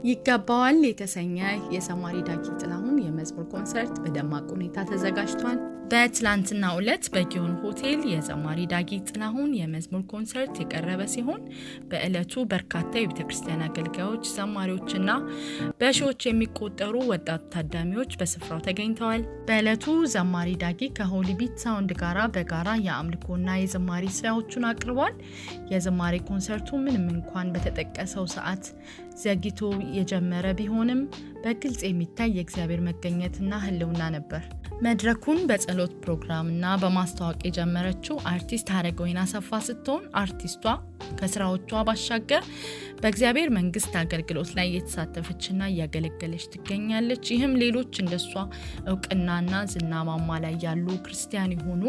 ይገባዋል የተሰኘ የዘማሪ ዳጊ ጥላሁን የመዝሙር ኮንሰርት በደማቅ ሁኔታ ተዘጋጅቷል። በትላንትናው ዕለት በጊዮን ሆቴል የዘማሪ ዳጊ ጥላሁን የመዝሙር ኮንሰርት የቀረበ ሲሆን በዕለቱ በርካታ የቤተክርስቲያን አገልጋዮች፣ ዘማሪዎችና በሺዎች የሚቆጠሩ ወጣት ታዳሚዎች በስፍራው ተገኝተዋል። በዕለቱ ዘማሪ ዳጊ ከሆሊ ቢት ሳውንድ ጋራ በጋራ የአምልኮና የዝማሬ ስራዎቹን አቅርቧል። የዝማሬ ኮንሰርቱ ምንም እንኳን በተጠቀሰው ሰዓት ዘግይቶ የጀመረ ቢሆንም በግልጽ የሚታይ የእግዚአብሔር መገኘትና ህልውና ነበር። መድረኩን በጸሎት ፕሮግራምና በማስተዋወቅ የጀመረችው አርቲስት ሀረገወይን አሰፋ ስትሆን አርቲስቷ ከስራዎቿ ባሻገር በእግዚአብሔር መንግስት አገልግሎት ላይ የተሳተፈችና እያገለገለች ትገኛለች። ይህም ሌሎች እንደሷ እውቅናና ዝና ማማ ላይ ያሉ ክርስቲያን የሆኑ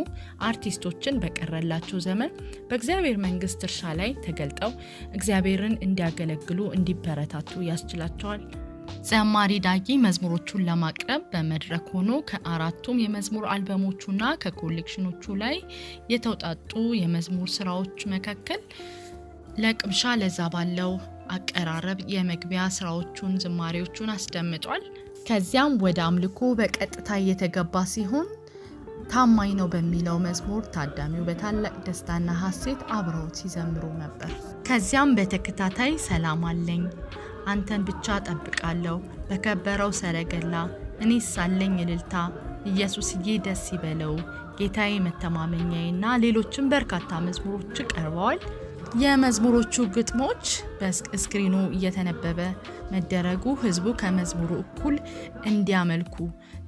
አርቲስቶችን በቀረላቸው ዘመን በእግዚአብሔር መንግስት እርሻ ላይ ተገልጠው እግዚአብሔርን እንዲያገለግሉ እንዲበረታቱ ያስችላቸዋል። ዘማሪ ዳጊ መዝሙሮቹን ለማቅረብ በመድረክ ሆኖ ከአራቱም የመዝሙር አልበሞቹና ከኮሌክሽኖቹ ላይ የተውጣጡ የመዝሙር ስራዎች መካከል ለቅምሻ ለዛ ባለው አቀራረብ የመግቢያ ስራዎቹን ዝማሬዎቹን አስደምጧል። ከዚያም ወደ አምልኮ በቀጥታ የተገባ ሲሆን ታማኝ ነው በሚለው መዝሙር ታዳሚው በታላቅ ደስታና ሐሴት አብረውት ሲዘምሩ ነበር። ከዚያም በተከታታይ ሰላም አለኝ፣ አንተን ብቻ ጠብቃለሁ፣ በከበረው ሰረገላ እኔስ ሳለኝ እልልታ፣ ኢየሱስዬ ደስ ይበለው፣ ጌታዬ መተማመኛዬና ሌሎችም በርካታ መዝሙሮች ቀርበዋል። የመዝሙሮቹ ግጥሞች በስክሪኑ እየተነበበ መደረጉ ህዝቡ ከመዝሙሩ እኩል እንዲያመልኩ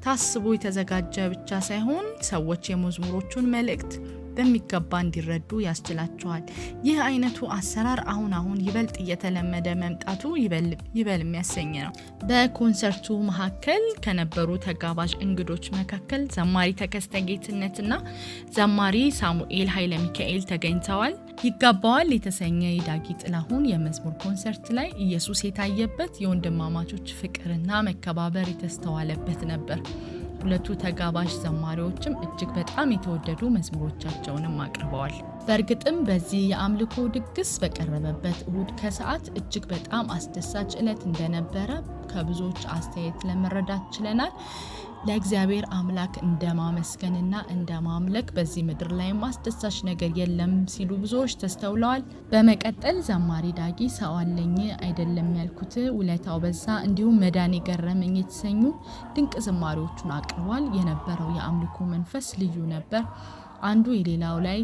ታስቦ የተዘጋጀ ብቻ ሳይሆን ሰዎች የመዝሙሮቹን መልእክት በሚገባ እንዲረዱ ያስችላቸዋል። ይህ አይነቱ አሰራር አሁን ይበልጥ እየተለመደ መምጣቱ ይበል የሚያሰኝ ነው። በኮንሰርቱ መካከል ከነበሩ ተጋባዥ እንግዶች መካከል ዘማሪ ተከስተ ጌትነትና ዘማሪ ሳሙኤል ኃይለ ሚካኤል ተገኝተዋል። ይገባዋል የተሰኘ የዳጊ ጥላሁን የመዝሙር ኮንሰርት ላይ ኢየሱስ የታየበት የወንድማማቾች ፍቅርና መከባበር የተስተዋለበት ነበር። ሁለቱ ተጋባዥ ዘማሪዎችም እጅግ በጣም የተወደዱ መዝሙሮቻቸውንም አቅርበዋል። በእርግጥም በዚህ የአምልኮ ድግስ በቀረበበት እሁድ ከሰዓት እጅግ በጣም አስደሳች ዕለት እንደነበረ ከብዙዎች አስተያየት ለመረዳት ችለናል። ለእግዚአብሔር አምላክ እንደማመስገንና እንደማምለክ በዚህ ምድር ላይ አስደሳች ነገር የለም ሲሉ ብዙዎች ተስተውለዋል። በመቀጠል ዘማሪ ዳጊ ሰው አለኝ አይደለም ያልኩት፣ ውለታው በዛ እንዲሁም መዳኔ ገረመኝ የተሰኙ ድንቅ ዝማሬዎቹን አቅርቧል። የነበረው የአምልኮ መንፈስ ልዩ ነበር። አንዱ የሌላው ላይ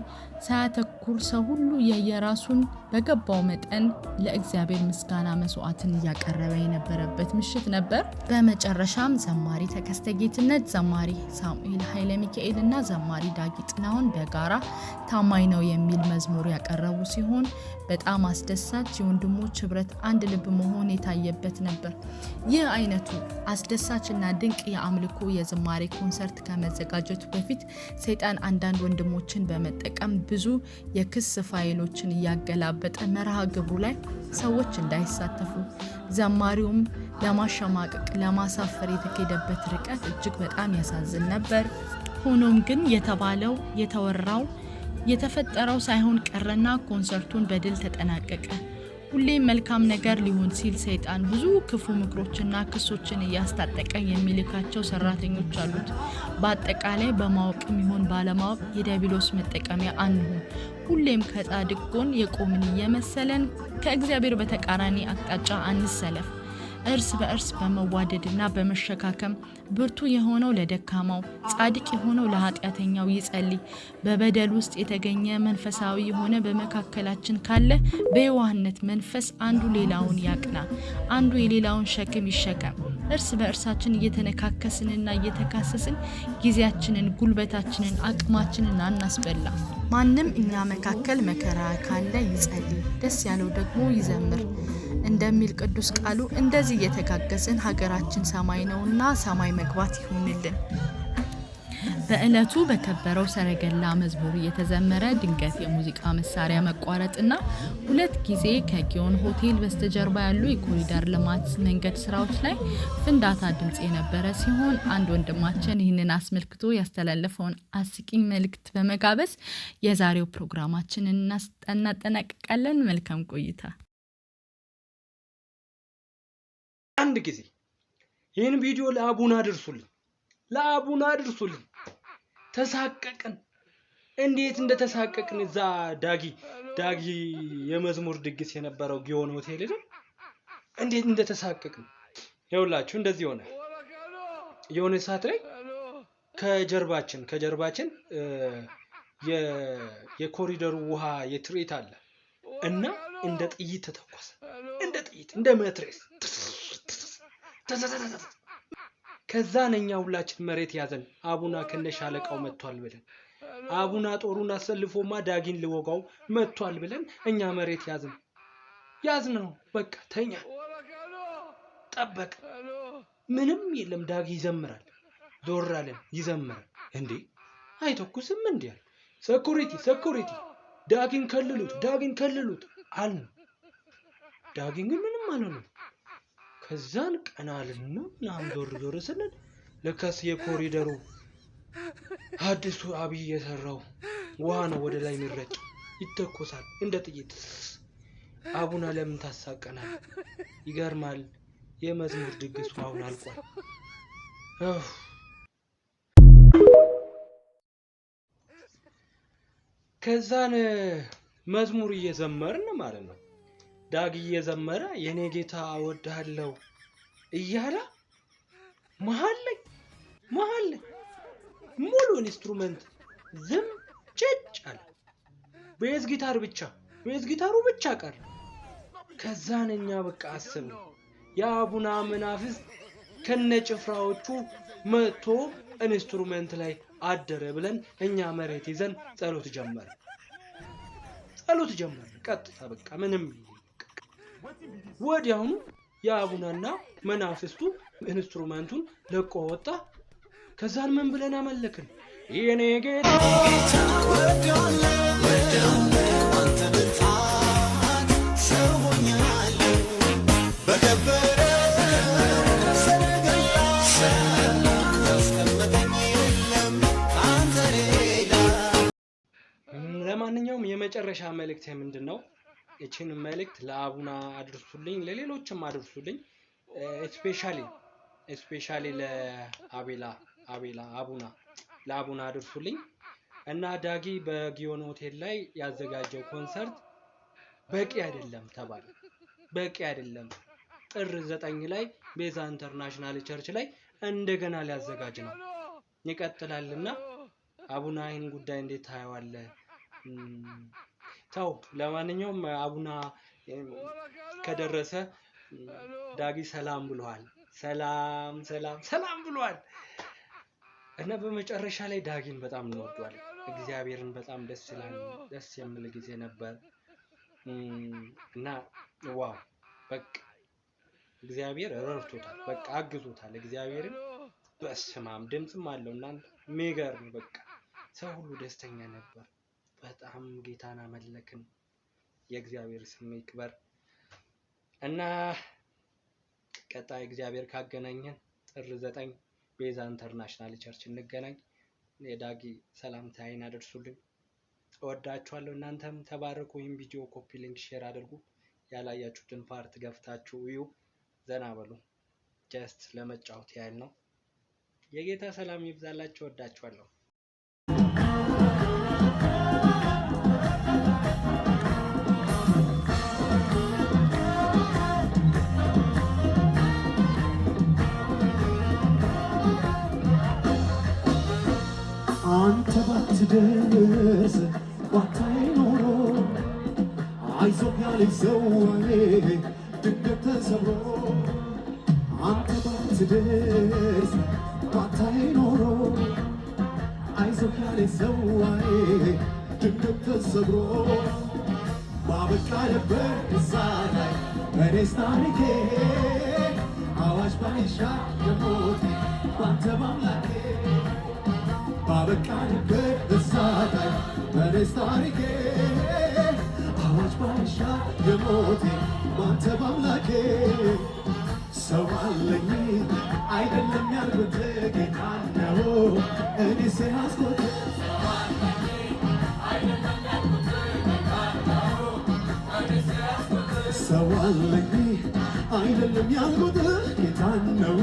ሳያተኩር ሰው ሁሉ የየራሱን በገባው መጠን ለእግዚአብሔር ምስጋና መስዋዕትን እያቀረበ የነበረበት ምሽት ነበር። በመጨረሻም ዘማሪ ተከስተ ጌትነት፣ ዘማሪ ሳሙኤል ኃይለ ሚካኤል እና ዘማሪ ዳጊ ጥላሁን በጋራ ታማኝ ነው የሚል መዝሙር ያቀረቡ ሲሆን በጣም አስደሳች የወንድሞች ህብረት አንድ ልብ መሆን የታየበት ነበር። ይህ አይነቱ አስደሳችና ድንቅ የአምልኮ የዝማሬ ኮንሰርት ከመዘጋጀቱ በፊት ሰይጣን አንዳንድ ወንድሞችን በመጠቀም ብዙ የክስ ፋይሎችን እያገላበጠ መርሃ ግብሩ ላይ ሰዎች እንዳይሳተፉ ዘማሪውም ለማሸማቀቅ ለማሳፈር የተኬደበት ርቀት እጅግ በጣም ያሳዝን ነበር። ሆኖም ግን የተባለው የተወራው የተፈጠረው ሳይሆን ቀረና ኮንሰርቱን በድል ተጠናቀቀ። ሁሌም መልካም ነገር ሊሆን ሲል ሰይጣን ብዙ ክፉ ምክሮችና ክሶችን እያስታጠቀ የሚልካቸው ሰራተኞች አሉት። በአጠቃላይ በማወቅም ይሁን ባለማወቅ የዲያብሎስ መጠቀሚያ አንሁን። ሁሌም ከጻድቅ ጎን የቆምን እየመሰለን ከእግዚአብሔር በተቃራኒ አቅጣጫ አንሰለፍ። እርስ በእርስ በመዋደድና በመሸካከም ብርቱ የሆነው ለደካማው፣ ጻድቅ የሆነው ለኃጢአተኛው ይጸልይ። በበደል ውስጥ የተገኘ መንፈሳዊ የሆነ በመካከላችን ካለ በየዋህነት መንፈስ አንዱ ሌላውን ያቅና፣ አንዱ የሌላውን ሸክም ይሸከም። እርስ በእርሳችን እየተነካከስንና እየተካሰስን ጊዜያችንን፣ ጉልበታችንን፣ አቅማችንን አናስበላ። ማንም እኛ መካከል መከራ ካለ ይጸልይ፣ ደስ ያለው ደግሞ ይዘምር እንደሚል ቅዱስ ቃሉ እንደዚህ እየተጋገዝን ሀገራችን ሰማይ ነውና ሰማይ መግባት ይሁንልን። በእለቱ በከበረው ሰረገላ መዝሙር የተዘመረ ድንገት የሙዚቃ መሳሪያ መቋረጥና 2 ጊዜ ከጊዮን ሆቴል በስተጀርባ ያሉ የኮሪደር ልማት መንገድ ስራዎች ላይ ፍንዳታ ድምጽ የነበረ ሲሆን አንድ ወንድማችን ይህንን አስመልክቶ ያስተላለፈውን አስቂኝ መልእክት በመጋበዝ የዛሬው ፕሮግራማችንን እናጠናቅቃለን። መልካም ቆይታ። አንድ ጊዜ ይህን ቪዲዮ ለአቡና አድርሱልኝ። ተሳቀቅን። እንዴት እንደተሳቀቅን እዛ ዳጊ የመዝሙር ድግስ የነበረው ጊዮን ሆቴል አይደል? እንዴት እንደተሳቀቅን ይኸውላችሁ። እንደዚህ ሆነ። የሆነ ሰዓት ላይ ከጀርባችን የኮሪደሩ ውሃ የትርኢት አለ እና እንደ ጥይት ተተኮሰ። እንደ መትረየስ ከዛን እኛ ሁላችን መሬት ያዘን። አቡና ከነሻለቃው መጥቷል ብለን አቡና ጦሩን አሰልፎማ ዳጊን ሊወጋው መጥቷል ብለን እኛ መሬት ያዝነው። በቃ ተኛ ጠበቅ። ምንም የለም። ዳጊ ይዘምራል። ዞር አለን። ይዘምራል። እንዴ አይተኩስም እንዴ? ሴኩሪቲ ዳጊን ከልሉት አልን። ዳጊን ግን ምንም አልሆነም። ከዛን ቀናልና ዞር ስንል ለካስ የኮሪደሩ አዲሱ አብይ የሰራው ውሃ ነው ወደ ላይ የሚረጭ። ይተኮሳል እንደ ጥይት። አቡና ለምን ታሳቀናል? ይገርማል። የመዝሙር ድግሱ አሁን አልቋል። ከዛን መዝሙር እየዘመርን ማለት ነው። ዳጊ እየዘመረ የኔ ጌታ እወድሃለሁ እያለ መሀል ላይ ሙሉ ኢንስትሩመንት ዝም ጭጭ አለ። ቤዝ ጊታሩ ብቻ ቀረ። ከዛን እኛ በቃ አስብ የአቡና መናፍስት ከነጭፍራዎቹ መጥቶ ኢንስትሩመንት ላይ አደረ ብለን እኛ መሬት ይዘን ጸሎት ጀመረ። ቀጥታ በቃ ምንም ወዲያውኑ የአቡናና መናፍስቱ ኢንስትሩመንቱን ለቆ ወጣ። ከዛን ምን ብለን አመለክን? የኔ ጌታ ለማንኛውም የመጨረሻ መልእክት ምንድነው? እቺን መልእክት ለአቡና አድርሱልኝ፣ ለሌሎችም አድርሱልኝ። ስፔሻሊ ለአቡና አድርሱልኝ እና ዳጊ በጊዮን ሆቴል ላይ ያዘጋጀው ኮንሰርት በቂ አይደለም ተባለ። በቂ አይደለም። ጥር 9 ላይ ቤዛ ኢንተርናሽናል ቸርች ላይ እንደገና ሊያዘጋጅ ነው። ይቀጥላልና አቡና ይህን ጉዳይ እንዴት ታየዋለህ? ተው። ለማንኛውም አቡና ከደረሰ ዳጊ ሰላም ብሏል። ሰላም ብሏል። እና በመጨረሻ ላይ ዳጊን በጣም እንወደዋለን። እግዚአብሔርን በጣም ደስ የሚል ጊዜ ነበር እና ዋው በቃ እግዚአብሔር ረድቶታል። በቃ አግዞታል። እግዚአብሔርን በስማም ድምጽም አለው እና የሚገርም በቃ ሰው ሁሉ ደስተኛ ነበር። በጣም ጌታን አመለክን። የእግዚአብሔር ስም ይክበር እና ቀጣይ እግዚአብሔር ካገናኘን ጥር 9 ቤዛ ኢንተርናሽናል ቸርች እንገናኝ። የዳጊ ሰላምታዬን አድርሱልኝ። እወዳችኋለሁ። እናንተም ተባረኩ። ይህን ቪዲዮ ኮፒ ሊንክ ሼር አድርጉ። ያላያችሁትን ፓርት ገፍታችሁ እዩ። ዘና በሉ። ጀስት ለመጫወት ያህል ነው። የጌታ ሰላም ይብዛላችሁ። እወዳችኋለሁ። አንተ ባትደርስ ባታይ ኖሮ አይዞህ ያለኝ ሰው ድንገት ተሰብሮ አንተ ባትደርስ ባታይ ኖሮ አይዞህ ያለኝ ሰው ድንገት ተሰብሮ ባበቃ ነበር እዛ ላይ እኔስ ታሪኬ አዋጅ ባይሻር የሞቴ ባንተ ማምላኬ ባበቃ ነበር እዛ ላይ እኔስ ታሪኬ አዋጅ ባይሻር የሞቴ ባንተ ማምላኬ ሰው አለኝ አይደለም ያልኩት ጌታ ነው እኔስ ያስኩት ሰው አለኝ አይደለም ያልኩት ጌታን ነው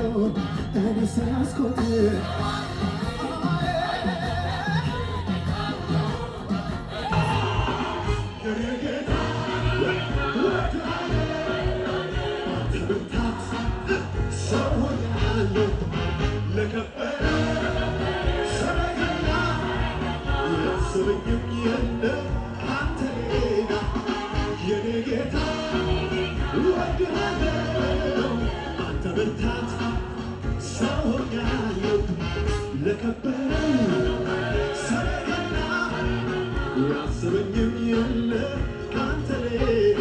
እኔ ሳያስኮት ያሰበኝም የለ ካንተ ሌላ